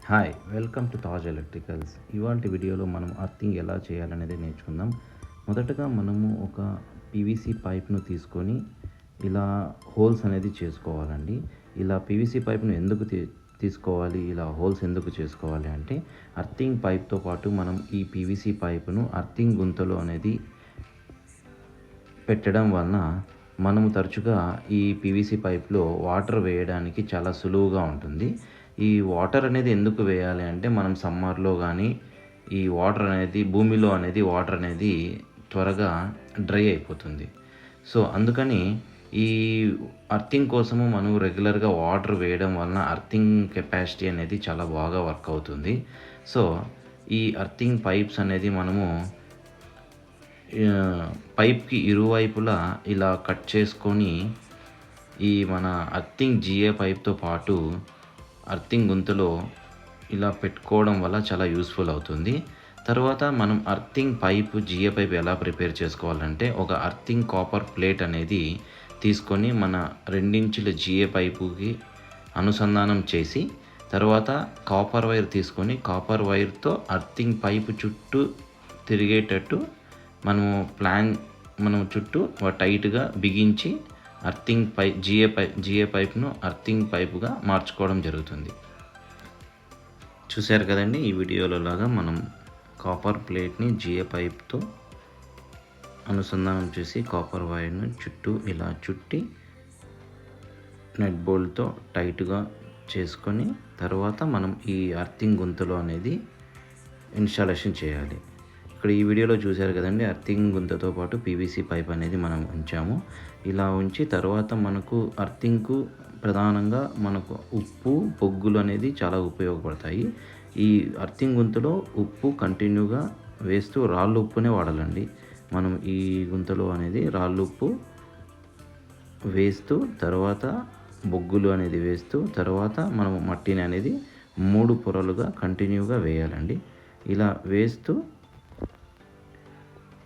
Hi, welcome to Taj electricals. ఇవాల్టి వీడియోలో మనం అర్థింగ్ ఎలా చేయాలనేది నేర్చుకుందాం. మొదటగా మనము ఒక పీవీసీ పైప్ను తీసుకొని ఇలా హోల్స్ అనేది చేసుకోవాలండి. ఇలా పీవీసీ పైప్ను ఎందుకు తీసుకోవాలి, ఇలా హోల్స్ ఎందుకు చేసుకోవాలి అంటే అర్థింగ్ పైప్తో పాటు మనం ఈ పీవీసీ పైపును అర్థింగ్ గుంతలో అనేది పెట్టడం వలన మనము తరచుగా ఈ పీవీసీ పైప్లో వాటర్ వేయడానికి చాలా సులువుగా ఉంటుంది. ఈ వాటర్ అనేది ఎందుకు వేయాలి అంటే మనం సమ్మర్లో కానీ ఈ వాటర్ అనేది భూమిలో అనేది వాటర్ అనేది త్వరగా డ్రై అయిపోతుంది. సో అందుకని ఈ అర్థింగ్ కోసము మనం రెగ్యులర్గా వాటర్ వేయడం వలన అర్థింగ్ కెపాసిటీ అనేది చాలా బాగా వర్క్ అవుతుంది. సో ఈ అర్థింగ్ పైప్స్ అనేది మనము పైప్కి ఇరువైపులా ఇలా కట్ చేసుకొని ఈ మన అర్థింగ్ జిఏ పైప్తో పాటు అర్థింగ్ గుంతలో ఇలా పెట్టుకోవడం వల్ల చాలా యూస్ఫుల్ అవుతుంది. తర్వాత మనం అర్థింగ్ పైప్ జిఏ పైప్ ఎలా ప్రిపేర్ చేసుకోవాలంటే ఒక అర్థింగ్ కాపర్ ప్లేట్ అనేది తీసుకొని మన 2 ఇంచుల జిఏ పైపుకి అనుసంధానం చేసి తర్వాత కాపర్ వైర్ తీసుకొని కాపర్ వైర్తో అర్థింగ్ పైపు చుట్టూ తిరిగేటట్టు మనం చుట్టూ టైట్గా బిగించి అర్థింగ్ జిఏ పైప్ను అర్థింగ్ పైపుగా మార్చుకోవడం జరుగుతుంది. చూశారు కదండి, ఈ వీడియోలో లాగా మనం కాపర్ ప్లేట్ని జిఏ పైప్తో అనుసంధానం చేసి కాపర్ వైర్ను చుట్టూ ఇలా చుట్టి నెట్ బోల్ట్తో టైట్గా చేసుకొని తర్వాత మనం ఈ అర్థింగ్ గుంతలో అనేది ఇన్స్టాలేషన్ చేయాలి. ఇక్కడ ఈ వీడియోలో చూశారు కదండి, అర్థింగ్ గుంతతో పాటు పీవీసీ పైప్ అనేది మనం ఉంచాము. ఇలా ఉంచి తర్వాత మనకు అర్థింగ్కు ప్రధానంగా మనకు ఉప్పు బొగ్గులు అనేది చాలా ఉపయోగపడతాయి. ఈ అర్థింగ్ గుంతలో ఉప్పు కంటిన్యూగా వేస్తూ రాళ్ళు ఉప్పునే వాడాలండి. మనం ఈ గుంతలో అనేది రాళ్ళు ఉప్పు వేస్తూ తర్వాత బొగ్గులు అనేది వేస్తూ తర్వాత మనం మట్టిని అనేది 3 పొరలుగా కంటిన్యూగా వేయాలండి. ఇలా వేస్తూ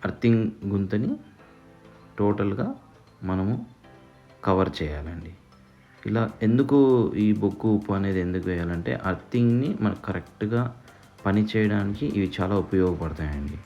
అర్థింగ్ గుంతని టోటల్గా మనము కవర్ చేయాలండి. ఇలా ఎందుకు ఈ బొగ్గు ఉప్పు అనేది ఎందుకు వేయాలంటే అర్థింగ్ని మనకు కరెక్ట్గా పని చేయడానికి ఇవి చాలా ఉపయోగపడతాయండి.